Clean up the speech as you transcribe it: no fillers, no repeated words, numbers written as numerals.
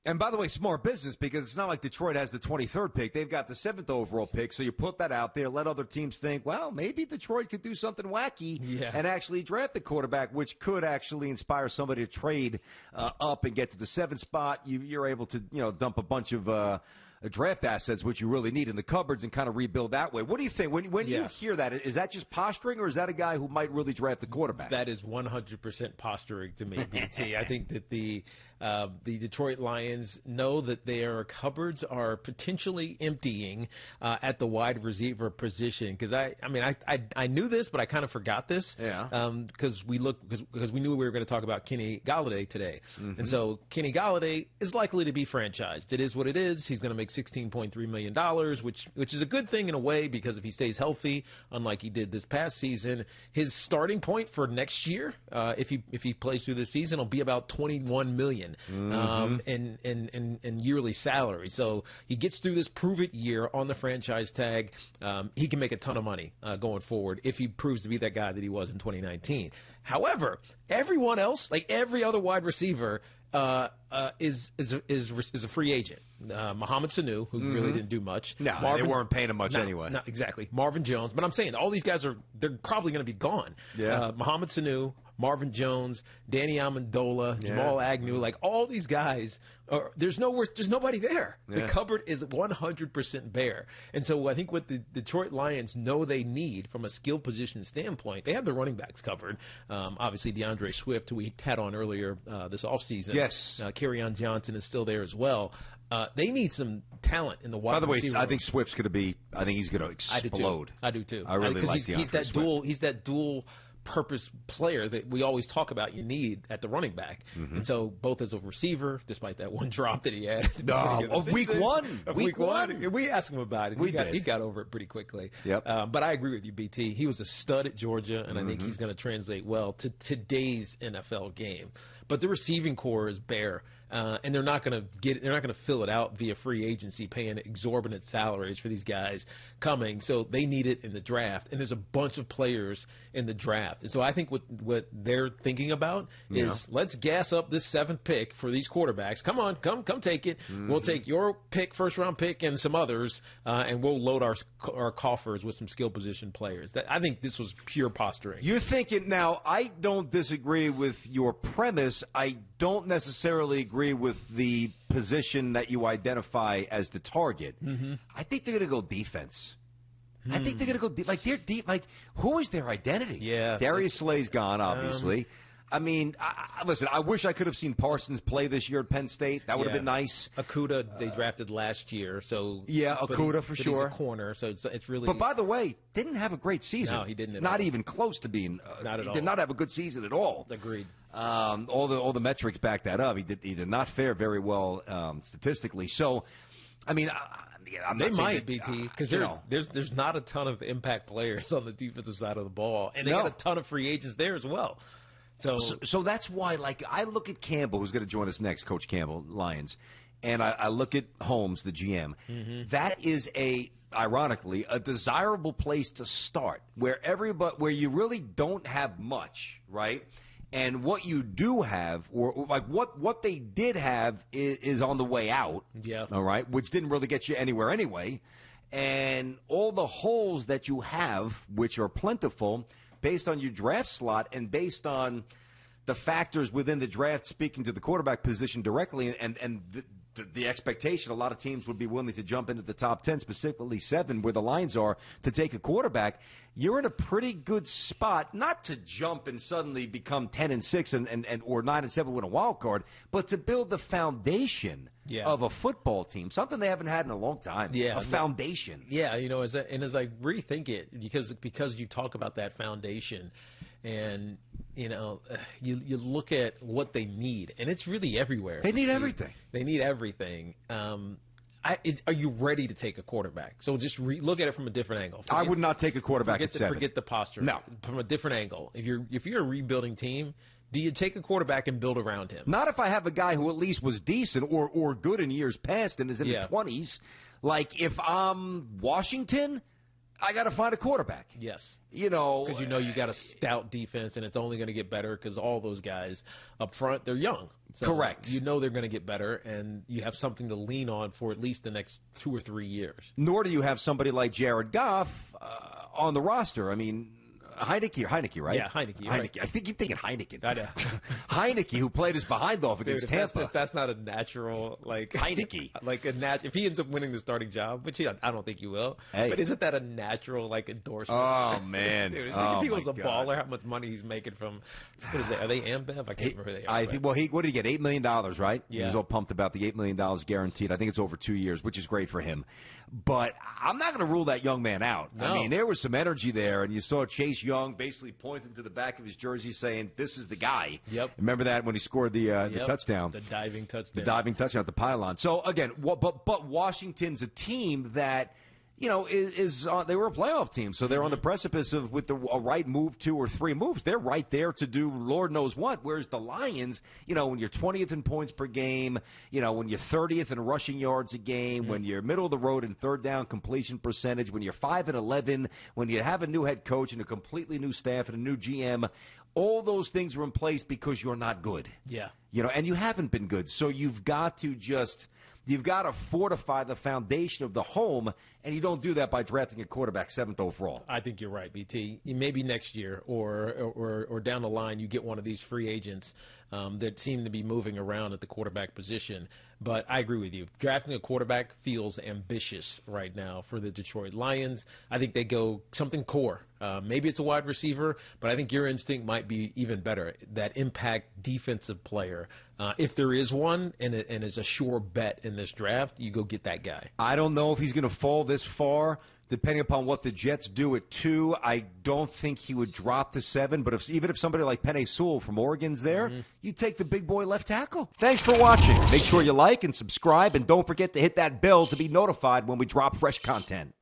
And by the way, smart business, because it's not like Detroit has the 23rd pick. They've got the 7th overall pick. So you put that out there, let other teams think, well, maybe Detroit could do something wacky and actually draft the quarterback, which could actually inspire somebody to trade up and get to the 7th spot. You're able to, dump a bunch of draft assets, which you really need in the cupboards, and kind of rebuild that way. What do you think? When you hear that, is that just posturing, or is that a guy who might really draft the quarterback? That is 100% posturing to me, BT. I think that the Detroit Lions know that their cupboards are potentially emptying at the wide receiver position. Because I knew this, but I kind of forgot this. Because we knew we were going to talk about Kenny Golladay today, and so Kenny Golladay is likely to be franchised. It is what it is. He's going to make $16.3 million, which is a good thing in a way, because if he stays healthy, unlike he did this past season, his starting point for next year, if he plays through this season, will be about $21 million in yearly salary. So he gets through this prove it year on the franchise tag. He can make a ton of money going forward if he proves to be that guy that he was in 2019. However, everyone else, like every other wide receiver, is a free agent. Mohamed Sanu, who really didn't do much. No, they weren't paying him much anyway. No, exactly. Marvin Jones. But I'm saying all these guys they're probably going to be gone. Mohamed Sanu, Marvin Jones, Danny Amendola, Jamal Agnew, like all these guys, there's nobody there. The cupboard is 100% bare. And so I think what the Detroit Lions know they need from a skill position standpoint, they have the running backs covered. Obviously, DeAndre Swift, who we had on earlier this offseason. Yes. Kerryon Johnson is still there as well. They need some talent in the wide receiver. By the way, I think Swift's going to be. I think he's going to explode. I do too. I really like DeAndre Swift. He's that dual purpose player that we always talk about you need at the running back. And so both as a receiver, despite that one drop that he had at the week one. We asked him about it. He got over it pretty quickly. But I agree with you, BT. He was a stud at Georgia, and I think he's going to translate well to today's NFL game. But the receiving core is bare. And they're not going to fill it out via free agency, paying exorbitant salaries for these guys coming. So they need it in the draft, and there's a bunch of players in the draft. And so I think what they're thinking about is let's gas up this 7th pick for these quarterbacks. Come on, come take it. We'll take your pick, 1st round pick, and some others, and we'll load our coffers with some skill position players. I think this was pure posturing. You're thinking now. I don't disagree with your premise. I don't necessarily agree with the position that you identify as the target. I think they're going to go defense. I think they're going to go deep. Like, they're deep. Like, who is their identity? Darius Slay's gone, obviously. I mean, listen, I wish I could have seen Parsons play this year at Penn State. That would have been nice. Akuda, they drafted last year. So Akuda for sure. He's a corner, so it's really. But by the way, didn't have a great season. No, he didn't. Not even close to being. Not at all. He did not have a good season at all. Agreed. All the metrics back that up. He did not fare very well statistically. So, I mean, they might, BT, because there's not a ton of impact players on the defensive side of the ball, and they got a ton of free agents there as well. So that's why, like, I look at Campbell, who's going to join us next, Coach Campbell, Lions, and I look at Holmes, the GM. That is ironically, a desirable place to start, where you really don't have much, right? And what you do have, or like what they did have, is on the way out. All right, which didn't really get you anywhere anyway. And all the holes that you have, which are plentiful, based on your draft slot and based on the factors within the draft speaking to the quarterback position directly, and the expectation a lot of teams would be willing to jump into the top 10, specifically 7, where the lines are, to take a quarterback. You're in a pretty good spot, not to jump and suddenly become 10-6 and or 9-7 with a wild card, but to build the foundation of a football team, something they haven't had in a long time. A foundation. As I rethink it, because you talk about that foundation, and you look at what they need, and it's really everywhere. They need everything. They need everything. Are you ready to take a quarterback? So just look at it from a different angle. I would not take a quarterback at 7. Forget the posture. No. From a different angle. If you're a rebuilding team, do you take a quarterback and build around him? Not if I have a guy who at least was decent or good in years past and is in the 20s. Like, if I'm Washington, I got to find a quarterback. Yes. Because you got a stout defense, and it's only going to get better because all those guys up front, they're young. So correct. They're going to get better, and you have something to lean on for at least the next 2 or 3 years. Nor do you have somebody like Jared Goff on the roster. I mean, Heineke, right? Yeah, Heineke. Right. I keep thinking Heineken. I know. Heineke, who played his behind off against Tampa. If that's not a natural, Heineke. If he ends up winning the starting job, which I don't think he will, but isn't that a natural, endorsement? Oh, man. Dude, if he was a baller, how much money he's making from, what is it? Are they Ambev? I can't remember who they are. What did he get? $8 million, right? Yeah. He was all pumped about the $8 million guaranteed. I think it's over 2 years, which is great for him. But I'm not going to rule that young man out. No. I mean, there was some energy there, and you saw Chase Young basically pointing to the back of his jersey saying, this is the guy. Yep. Remember that when he scored the touchdown? The diving touchdown. The diving touchdown at the pylon. So, again, but Washington's a team that – they were a playoff team, so they're on the precipice of with a right move, 2 or 3 moves. They're right there to do Lord knows what. Whereas the Lions, when you're 20th in points per game, when you're 30th in rushing yards a game, when you're middle of the road in third down completion percentage, when you're 5-11, when you have a new head coach and a completely new staff and a new GM, all those things are in place because you're not good. Yeah. And you haven't been good. So you've got to fortify the foundation of the home, and you don't do that by drafting a quarterback 7th overall. I think you're right, BT. Maybe next year or down the line you get one of these free agents that seem to be moving around at the quarterback position. But I agree with you. Drafting a quarterback feels ambitious right now for the Detroit Lions. I think they go something core. Maybe it's a wide receiver, but I think your instinct might be even better. That impact defensive player. If there is one and is a sure bet in this draft, you go get that guy. I don't know if he's going to fall this far. Depending upon what the Jets do at 2, I don't think he would drop to 7. But even if somebody like Penei Sewell from Oregon's there, you take the big boy left tackle. Thanks for watching. Make sure you like and subscribe, and don't forget to hit that bell to be notified when we drop fresh content.